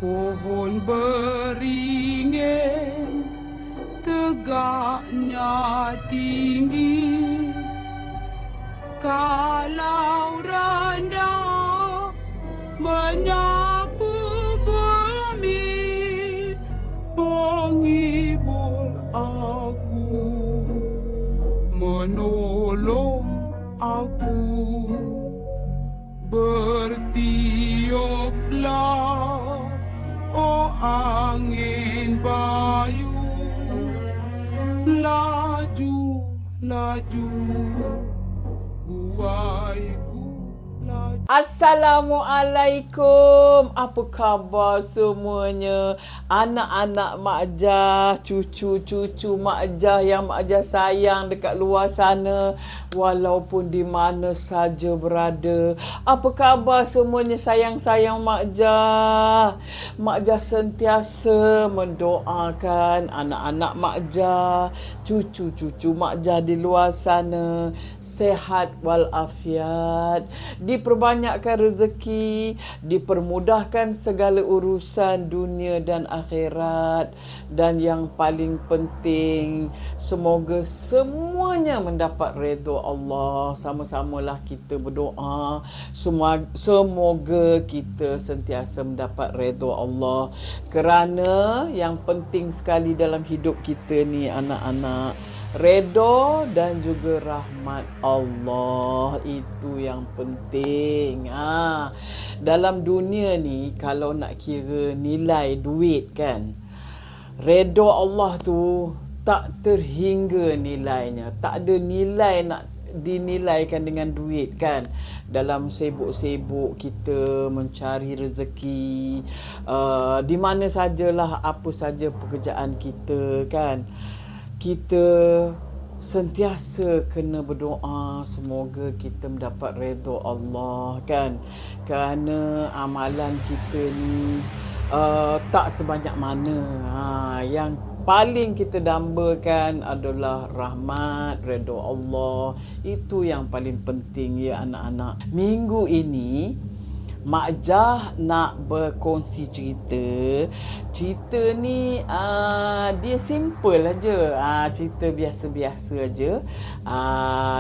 Pohon beringin tegaknya tinggi, kalau rendah menyapu bumi, menghibur aku, menolong aku. Bertiuplah, oh angin bayu, laju, laju, buaiku laju. Assalamualaikum. Apa khabar semuanya? Anak-anak Mak Jah, cucu-cucu Mak Jah yang Mak Jah sayang dekat luar sana, walaupun di mana saja berada. Apa khabar semuanya sayang-sayang Mak Jah? Mak Jah sentiasa mendoakan anak-anak Mak Jah, cucu-cucu Mak Jah di luar sana sehat walafiat, diperbanyakkan rezeki, dipermudahkan segala urusan dunia dan akhirat, dan yang paling penting semoga semuanya mendapat redha Allah. Sama-samalah kita berdoa semoga kita sentiasa mendapat redha Allah, kerana yang penting sekali dalam hidup kita ni anak-anak, redha dan juga rahmat Allah, itu yang penting. Dalam dunia ni kalau nak kira nilai duit kan, redha Allah tu tak terhingga nilainya. Tak ada nilai nak dinilaikan dengan duit kan. Dalam sibuk-sibuk kita mencari rezeki, di mana sajalah, apa saja pekerjaan kita kan, kita sentiasa kena berdoa semoga kita mendapat redha Allah kan. Kerana amalan kita ni tak sebanyak mana. Yang paling kita dambakan adalah rahmat, redha Allah. Itu yang paling penting ya anak-anak. Minggu ini Mak Jah nak berkongsi cerita. Cerita ni dia simple aja. Cerita biasa-biasa aja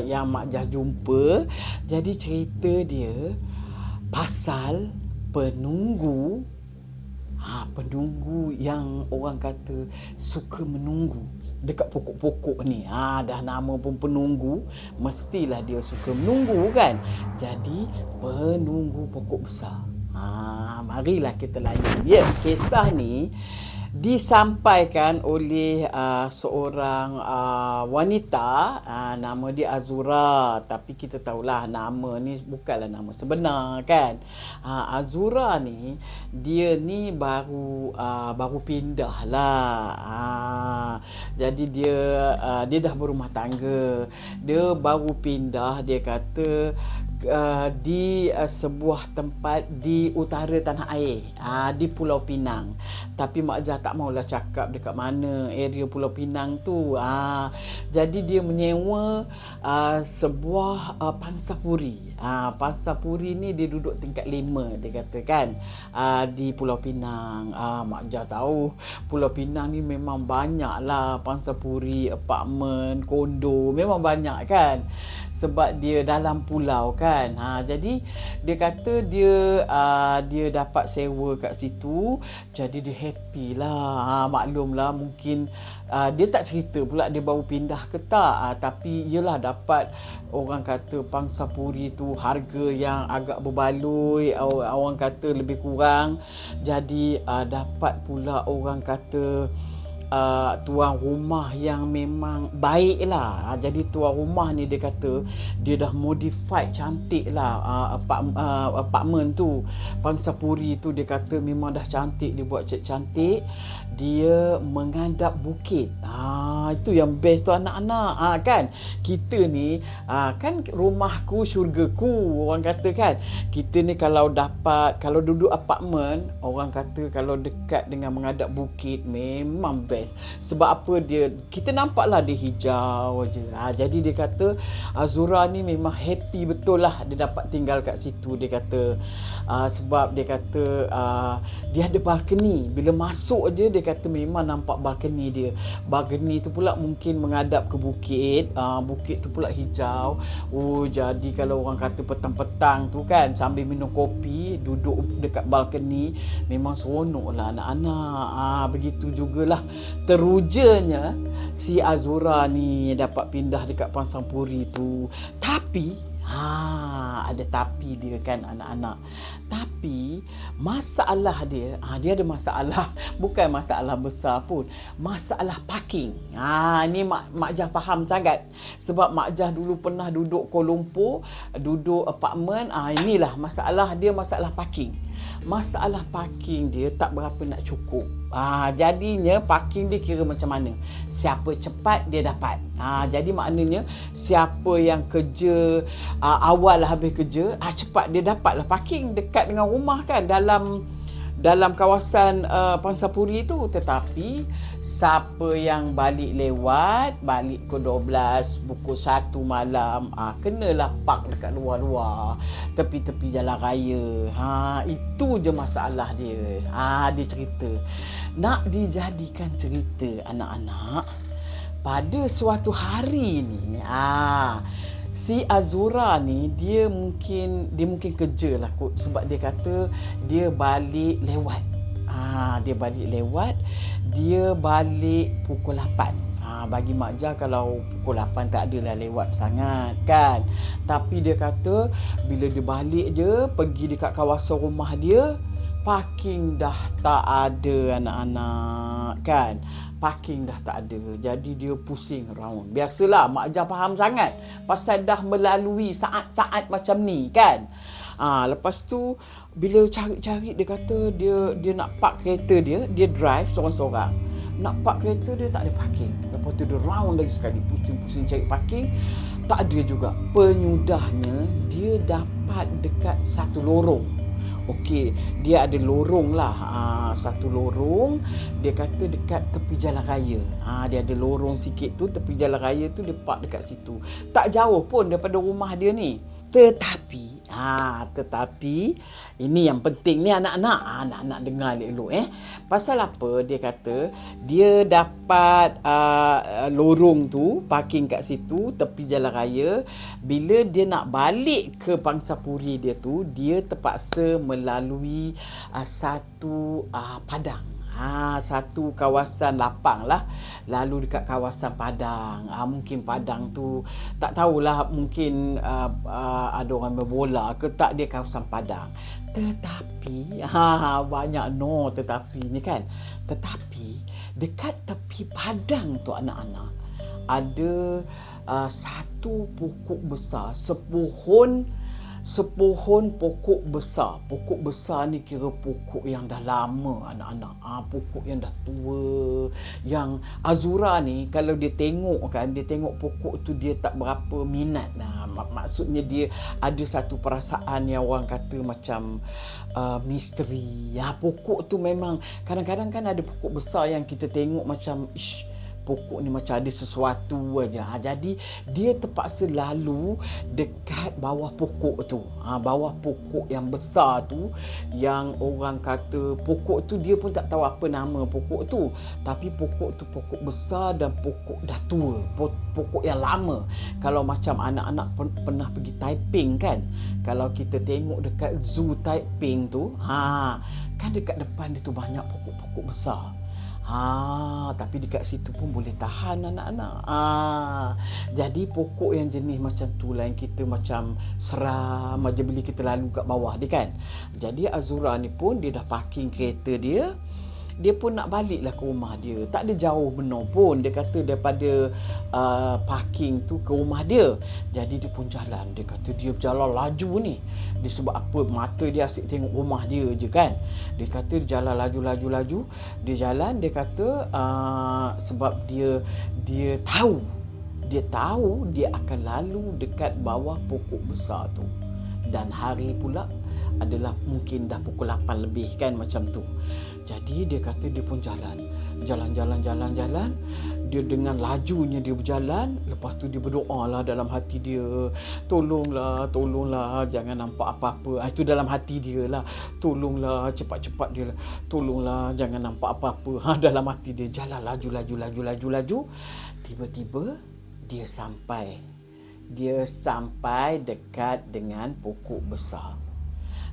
yang Mak Jah jumpa. Jadi cerita dia pasal penunggu. Penunggu yang orang kata suka menunggu dekat pokok-pokok ni. Dah nama pun penunggu, mestilah dia suka menunggu kan. Jadi penunggu pokok besar. Marilah kita layan. Kisah ni disampaikan oleh seorang wanita, nama dia Azura, tapi kita tahulah nama ni bukanlah nama sebenar kan. Azura ni dia ni baru pindah lah. Jadi dia dah berumah tangga. Dia baru pindah, dia kata di sebuah tempat di utara tanah air, di Pulau Pinang. Tapi Mak Jah tak maulah cakap dekat mana area Pulau Pinang tu. Jadi dia menyewa sebuah pansapuri. Pansapuri ni dia duduk tingkat 5, dia kata kan, di Pulau Pinang. Mak Jah tahu Pulau Pinang ni memang banyak lah pansapuri, apartmen, kondo, memang banyak kan, sebab dia dalam pulau kan. Jadi dia kata dia dapat sewa kat situ, jadi dia happy lah. Maklumlah mungkin dia tak cerita pula dia baru pindah ke tak, tapi yelah dapat, orang kata pangsapuri tu harga yang agak berbaloi, orang kata lebih kurang. Jadi dapat pula orang kata tuan rumah yang memang baik lah. Jadi tuan rumah ni dia kata dia dah modified cantik lah apartmen tu, pangsapuri tu. Dia kata memang dah cantik, dia buat cantik. Dia menghadap bukit. Itu yang best tu anak-anak. Kan kita ni kan rumahku syurgaku orang kata kan. Kita ni kalau duduk apartmen, orang kata kalau dekat dengan menghadap bukit memang best. Sebab apa, kita nampaklah dia hijau aje. Jadi dia kata Azura ni memang happy betul lah dia dapat tinggal kat situ. Dia kata sebab dia kata dia ada balkoni. Bila masuk aje dia kata memang nampak balkoni dia. Balkoni tu pula mungkin menghadap ke bukit. Bukit tu pula hijau. Jadi kalau orang kata petang-petang tu kan sambil minum kopi, duduk dekat balkoni, memang seronok lah anak-anak. Begitu jugalah terujanya si Azura ni dapat pindah dekat Pangsapuri tu. Tapi ada tapi dia kan anak-anak. Tapi masalah dia ada masalah. Bukan masalah besar pun, masalah parking. Ni Mak Jah faham sangat. Sebab Mak Jah dulu pernah duduk Kuala Lumpur, duduk apartmen. Inilah masalah dia, masalah parking. Masalah parking dia tak berapa nak cukup. Jadinya parking dia kira macam mana? Siapa cepat dia dapat. Jadi maknanya siapa yang kerja awal habis kerja, cepat dia dapatlah parking dekat dengan rumah kan, dalam kawasan Pangsapuri tu. Tetapi siapa yang balik pukul 12, pukul 1 malam, kenalah park dekat luar-luar, tepi-tepi jalan raya. Itu je masalah dia. Dia cerita. Nak dijadikan cerita anak-anak, pada suatu hari ni si Azura ni dia mungkin kerja lah kot. Sebab dia kata dia balik lewat. Dia balik pukul 8. Bagi Mak Jah kalau pukul 8 tak adalah lewat sangat kan. Tapi dia kata bila dia balik je, pergi dekat kawasan rumah dia, parking dah tak ada anak-anak kan. Parking dah tak ada. Jadi dia pusing round. Biasalah Mak Jah faham sangat pasal dah melalui saat-saat macam ni kan. Lepas tu bila cari-cari, dia kata dia nak park kereta dia drive seorang-seorang. Nak park kereta dia tak ada parking. Lepas tu dia round lagi sekali, pusing-pusing cari parking, tak ada juga. Penyudahnya dia dapat dekat satu lorong. Okey, dia ada lorong lah. Satu lorong, dia kata dekat tepi jalan raya. Dia ada lorong sikit tu, tepi jalan raya tu, dia park dekat situ. Tak jauh pun daripada rumah dia ni. Tetapi ini yang penting ni anak-anak dengar elok. Pasal apa? Dia kata dia dapat lorong tu, parking kat situ tepi jalan raya. Bila dia nak balik ke Pangsapuri dia tu, dia terpaksa melalui satu padang. Satu kawasan lapang lah. Lalu dekat kawasan padang, mungkin padang tu tak tahulah, mungkin ada orang berbola ke tak, dia kawasan padang. Tetapi banyak tetapi ni kan. Tetapi dekat tepi padang tu anak-anak ada satu pokok besar, sepohon pokok besar. Pokok besar ni kira pokok yang dah lama anak-anak. Pokok yang dah tua. Yang Azura ni kalau dia tengok pokok tu, dia tak berapa minat. Maksudnya dia ada satu perasaan yang orang kata macam misteri. Pokok tu memang kadang-kadang kan ada pokok besar yang kita tengok macam pokok ni macam ada sesuatu aja. Jadi dia terpaksa lalu dekat bawah pokok tu. Bawah pokok yang besar tu, yang orang kata pokok tu dia pun tak tahu apa nama pokok tu. Tapi pokok tu pokok besar dan pokok dah tua. Pokok yang lama. Kalau macam anak-anak pernah pergi Taiping kan. Kalau kita tengok dekat zoo Taiping tu, kan dekat depan dia tu banyak pokok-pokok besar. Tapi dekat situ pun boleh tahan anak-anak. Jadi pokok yang jenis macam tu lah yang kita macam seram aja bila kita lalu kat bawah dia kan. Jadi Azura ni pun dia dah parking kereta dia dia pun nak baliklah ke rumah dia. Tak ada jauh benar pun. Dia kata daripada parking tu ke rumah dia. Jadi dia pun jalan. Dia kata dia berjalan laju ni. Dia sebab apa? Mata dia asyik tengok rumah dia je kan. Dia kata dia jalan laju. Dia jalan, dia kata sebab dia tahu dia akan lalu dekat bawah pokok besar tu. Dan hari pula adalah mungkin dah pukul 8 lebih kan, macam tu. Jadi dia kata dia pun jalan. Dia dengan lajunya dia berjalan. Lepas tu dia berdoa lah dalam hati dia, tolonglah, jangan nampak apa-apa. Itu dalam hati dia lah. Tolonglah, cepat-cepat dia lah. Tolonglah, jangan nampak apa-apa. Dalam hati dia jalan laju. Tiba-tiba dia sampai dekat dengan pokok besar.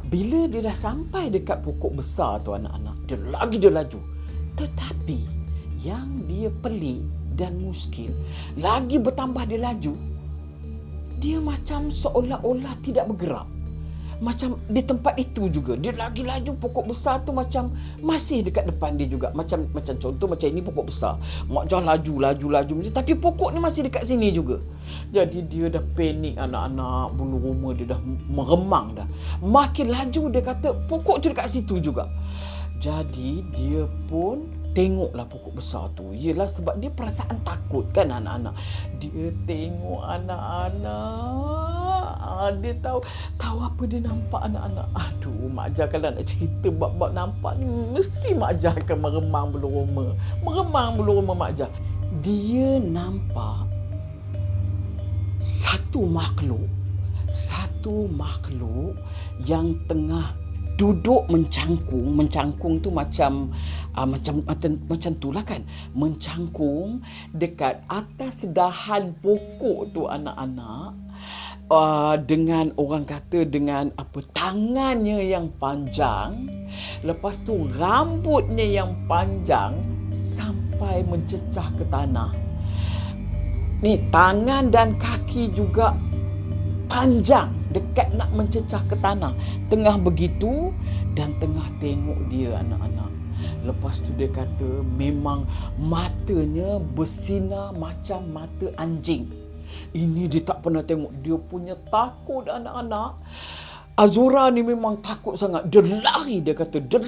Bila dia dah sampai dekat pokok besar tu anak-anak, dia laju. Tetapi yang dia pelik dan muskil, lagi bertambah dia laju, dia macam seolah-olah tidak bergerak. Macam di tempat itu juga. Dia lagi laju, pokok besar tu macam masih dekat depan dia juga. Macam contoh macam ini pokok besar. Mak Jah laju. Tapi pokok ni masih dekat sini juga. Jadi dia dah panik anak-anak. Bulu roma dia dah meremang dah. Makin laju dia kata pokok tu dekat situ juga. Jadi dia pun tengoklah pokok besar tu. Yelah sebab dia perasaan takut kan anak-anak. Dia tengok anak-anak. Dia tahu apa dia nampak anak-anak. Aduh, Mak Jah kalau nak cerita bab-bab nampak ni mesti Mak Jah akan meremang bulu roma Mak Jah. Dia nampak satu makhluk yang tengah duduk mencangkung tu macam tulah kan, mencangkung dekat atas dahan pokok tu anak-anak. Dengan orang kata dengan tangannya yang panjang, lepas tu rambutnya yang panjang sampai mencecah ke tanah. Ni tangan dan kaki juga panjang dekat nak mencecah ke tanah. Tengah begitu dan tengah tengok dia anak-anak. Lepas tu dia kata memang matanya bersinar macam mata anjing. Ini dia tak pernah tengok. Dia punya takut anak-anak. Azura ni memang takut sangat. Dia lari. Dia kata dia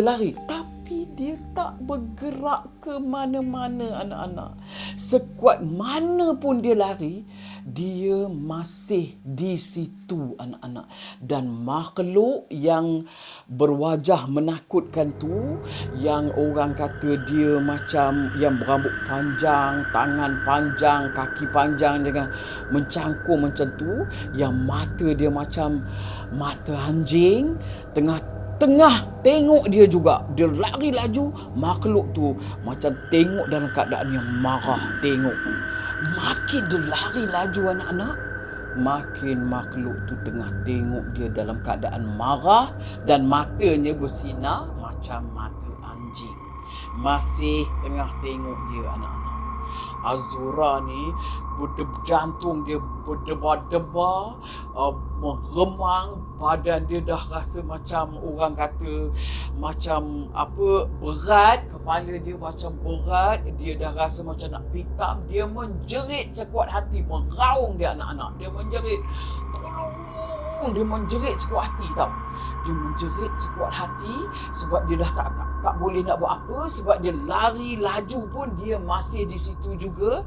lari. Tapi dia tak bergerak ke mana-mana anak-anak. Sekuat mana pun dia lari, dia masih di situ anak-anak. Dan makhluk yang berwajah menakutkan tu, yang orang kata dia macam yang berambut panjang, tangan panjang, kaki panjang dengan mencangkung macam tu, yang mata dia macam mata anjing, tengah tengok dia juga. Dia lari laju. Makhluk tu macam tengok dalam keadaan yang marah. Tengok. Makin dia lari laju anak-anak, makin makhluk tu tengah tengok dia dalam keadaan marah. Dan matanya bersinar macam mata anjing. Masih tengah tengok dia anak-anak. Azura ni jantung dia berdebar-debar, meremang, badan dia dah rasa macam orang kata macam berat, kepala dia macam berat, dia dah rasa macam nak pitam. Dia menjerit sekuat hati, meraung dia anak-anak. Dia menjerit, tolong, dia menjerit sekuat hati tau. Dia menjerit sekuat hati sebab dia dah tak boleh nak buat apa, sebab dia lari laju pun dia masih di situ juga.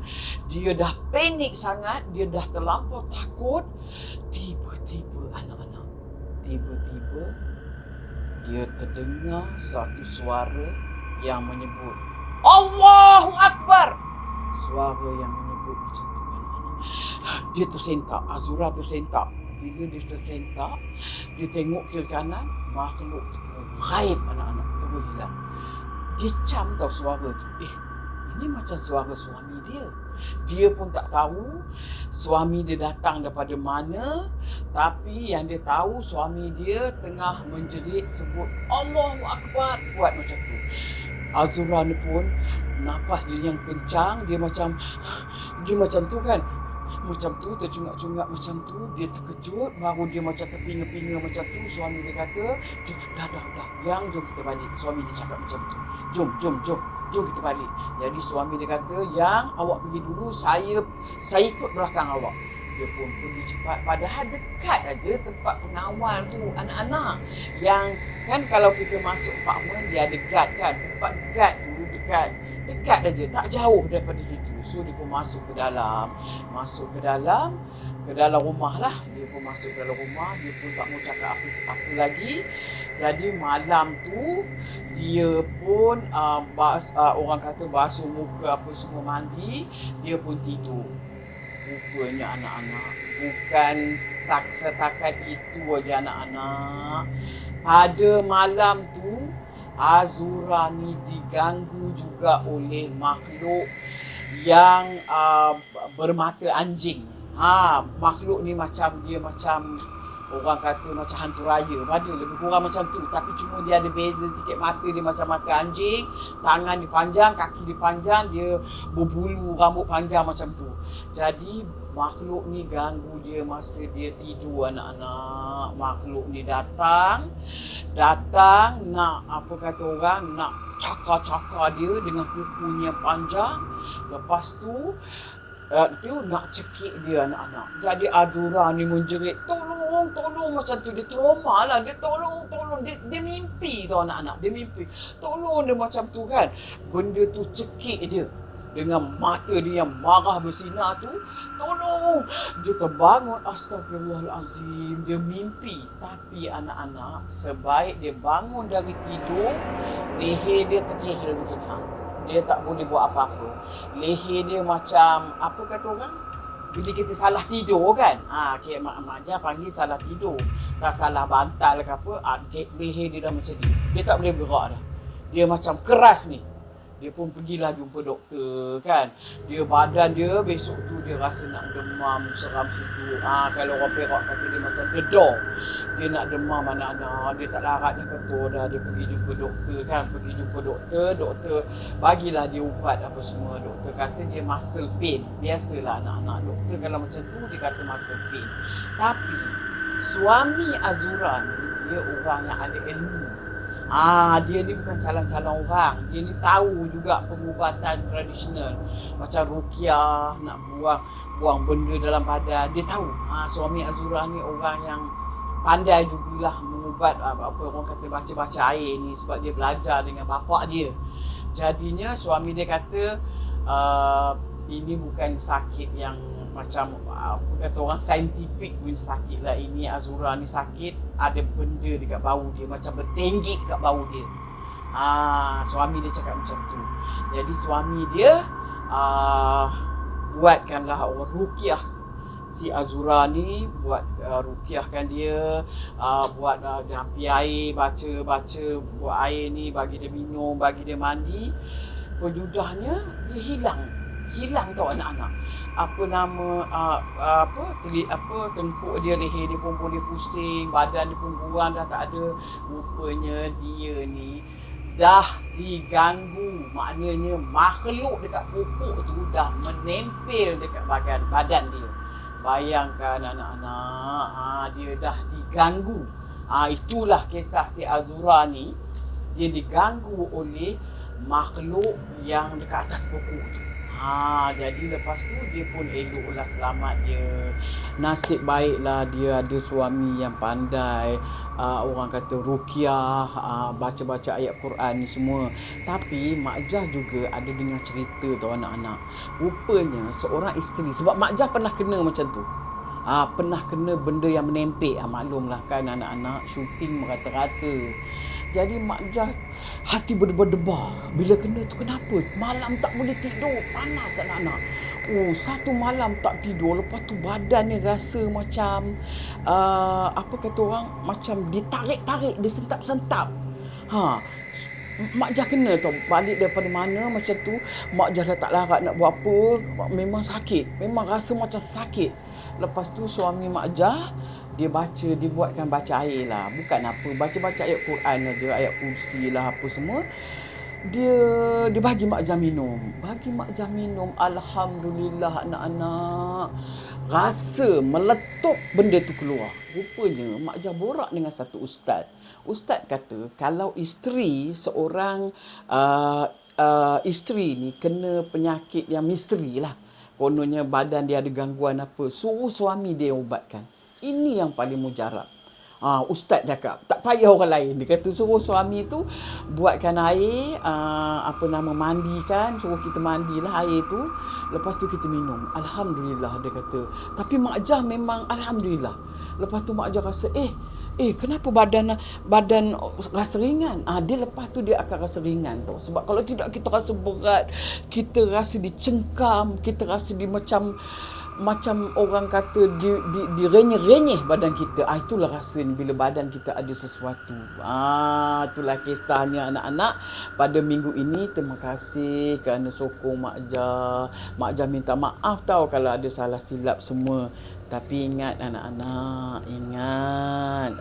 Dia dah panik sangat, dia dah terlampau takut. Tiba-tiba anak-anak, dia terdengar satu suara yang menyebut Allahu Akbar. Suara yang menyebut macam tu kan anak-anak. Dia tersentak, Azura tersentak. Bila dia tersentak, dia tengok kiri kanan, makhluk gaib anak-anak, terus hilang. Dia cam tahu suara tu. Ini macam suara suami dia. Dia pun tak tahu suami dia datang daripada mana, tapi yang dia tahu suami dia tengah menjerit sebut Allahu Akbar, kuat macam tu. Azura ni pun nafas dia yang kencang, dia macam tu kan. Macam tu, tercungap-cungap macam tu. Dia terkejut, baru dia macam terpinga-pinga macam tu. Suami dia kata, dah. Yang jom kita balik. Suami dia cakap macam tu. Jom kita balik. Jadi suami dia kata, yang awak pergi dulu, saya ikut belakang awak. Dia pun pergi cepat. Padahal dekat aja tempat pengawal tu anak-anak. Yang kan kalau kita masuk apartmen, dia ada guard kan. Tempat guard tu dekat aja, tak jauh daripada situ. So dia pun masuk ke dalam rumah lah. Dia pun masuk ke dalam rumah, dia pun tak mau cakap apa lagi. Jadi malam tu dia pun orang kata basuh muka apa semua, mandi, dia pun tidur. Rupanya anak-anak, bukan setakat itu aja anak-anak. Pada malam tu Azura ni diganggu juga oleh makhluk yang bermata anjing. Makhluk ni macam orang kata macam hantu raya. Ada lebih kurang macam tu. Tapi cuma dia ada beza sikit. Mata dia macam mata anjing, tangan dia panjang, kaki dia panjang, dia berbulu, rambut panjang macam tu. Jadi makhluk ni ganggu dia masa dia tidur anak-anak. Makhluk ni datang nak nak cakar-cakar dia dengan kukunya panjang. Lepas tu dia nak cekik dia anak-anak. Jadi Azura ni menjerit, tolong macam tu. Dia trauma lah. Dia tolong. Dia mimpi tau anak-anak. Dia mimpi. Tolong dia macam tu kan. Benda tu cekik dia. Dengan mata dia yang marah bersinar tu, tolong. Dia terbangun, astagfirullahalazim. Dia mimpi. Tapi anak-anak, sebaik dia bangun dari tidur, leher dia terkehil macam ni. Dia tak boleh buat apa-apa. Leher dia macam, apa kata orang? Bila kita salah tidur kan? Mak Jah panggil salah tidur. Tak salah bantal ke apa, leher dia dah macam ni. Dia tak boleh bergerak dah. Dia macam keras ni. Dia pun pergilah jumpa doktor kan. Dia badan dia besok tu dia rasa nak demam seram situ. Kalau orang Perak kata dia macam dedah. Dia nak demam anak-anak. Dia tak larat dah kata dah. Dia pergi jumpa doktor kan. Doktor bagilah dia ubat apa semua. Doktor kata dia muscle pain. Biasalah anak-anak. Doktor kalau macam tu dia kata muscle pain. Tapi suami Azura ni dia orang yang ada ilmu. Dia ni bukan calon-calon orang. Dia ni tahu juga pengubatan tradisional. Macam ruqyah, nak buang benda dalam badan. Dia tahu. Suami Azura ni orang yang pandai jugalah mengubat apa orang kata baca-baca air ni. Sebab dia belajar dengan bapak dia. Jadinya suami dia kata ini bukan sakit yang macam kata orang saintifik punya sakit lah. Ini Azura ni sakit, ada benda dekat bau dia, macam bertenggik kat bau dia. Suami dia cakap macam tu. Jadi suami dia buatkanlah orang ruqyah si Azura ni, buat ruqyahkan dia, buat api air, baca buat air ni, bagi dia minum, bagi dia mandi. Penyudahnya dia hilang tau anak-anak. Tengkuk dia, leher dia pun boleh pusing, badan dia pun buang dah tak ada. Rupanya dia ni dah diganggu. Maknanya makhluk dekat pokok tu dah menempel dekat badan dia. Bayangkan anak-anak, dia dah diganggu. Itulah kisah si Azura ni. Dia diganggu oleh makhluk yang dekat atas pokok tu. Jadi lepas tu dia pun eloklah, selamat dia. Nasib baiklah dia ada suami yang pandai, orang kata ruqyah, baca-baca ayat Quran ni semua. Tapi Mak Jah juga ada dengar cerita tau anak-anak. Rupanya seorang isteri, sebab Mak Jah pernah kena macam tu. Pernah kena benda yang menempel. Maklumlah kan anak-anak, syuting merata-rata. Jadi Mak Jah hati berdebar-debar. Bila kena tu kenapa? Malam tak boleh tidur. Panas anak-anak. Satu malam tak tidur. Lepas tu badannya rasa macam apa kata orang, macam ditarik-tarik, disentap-sentap. Mak Jah kena tau. Balik daripada mana macam tu, Mak Jah dah tak larat nak buat apa. Memang sakit. Memang rasa macam sakit. Lepas tu suami Mak Jah, dia buatkan baca air lah. Bukan apa, baca-baca ayat Quran aja, ayat kursi lah apa semua. dia dia bagi Mak Jah minum. Alhamdulillah anak-anak. Rasa meletup benda tu keluar. Rupanya Mak Jah borak dengan satu ustaz. Ustaz kata kalau isteri seorang isteri ni kena penyakit yang misteri lah. Kononnya badan dia ada gangguan apa, suruh suami dia ubatkan. Ini yang paling mujarab. Ustaz cakap, tak payah orang lain. Dia kata suruh suami tu buatkan air, mandikan, suruh kita mandilah air tu. Lepas tu kita minum. Alhamdulillah, dia kata. Tapi Mak Jah memang Alhamdulillah. Lepas tu Mak Jah rasa, kenapa badan rasa ringan? Dia lepas tu dia akan rasa ringan tau. Sebab kalau tidak kita rasa berat, kita rasa dicengkam, kita rasa macam orang kata direnyeh-renyeh badan kita. Itulah rasanya bila badan kita ada sesuatu. Itulah kisahnya anak-anak pada minggu ini. Terima kasih kerana sokong Mak Jah. Mak Jah minta maaf tau kalau ada salah silap semua. Tapi ingat anak-anak, ingat.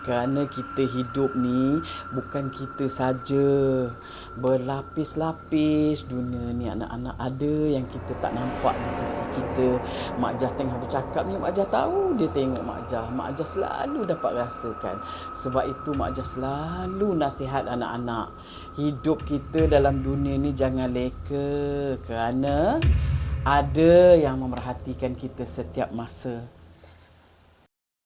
Kerana kita hidup ni bukan kita saja. Berlapis-lapis dunia ni anak-anak. Ada yang kita tak nampak di sisi kita. Mak Jah tengah bercakap ni, Mak Jah tahu dia tengok Mak Jah. Mak Jah selalu dapat rasakan. Sebab itu Mak Jah selalu nasihat anak-anak. Hidup kita dalam dunia ni jangan leka. Kerana ada yang memerhatikan kita setiap masa.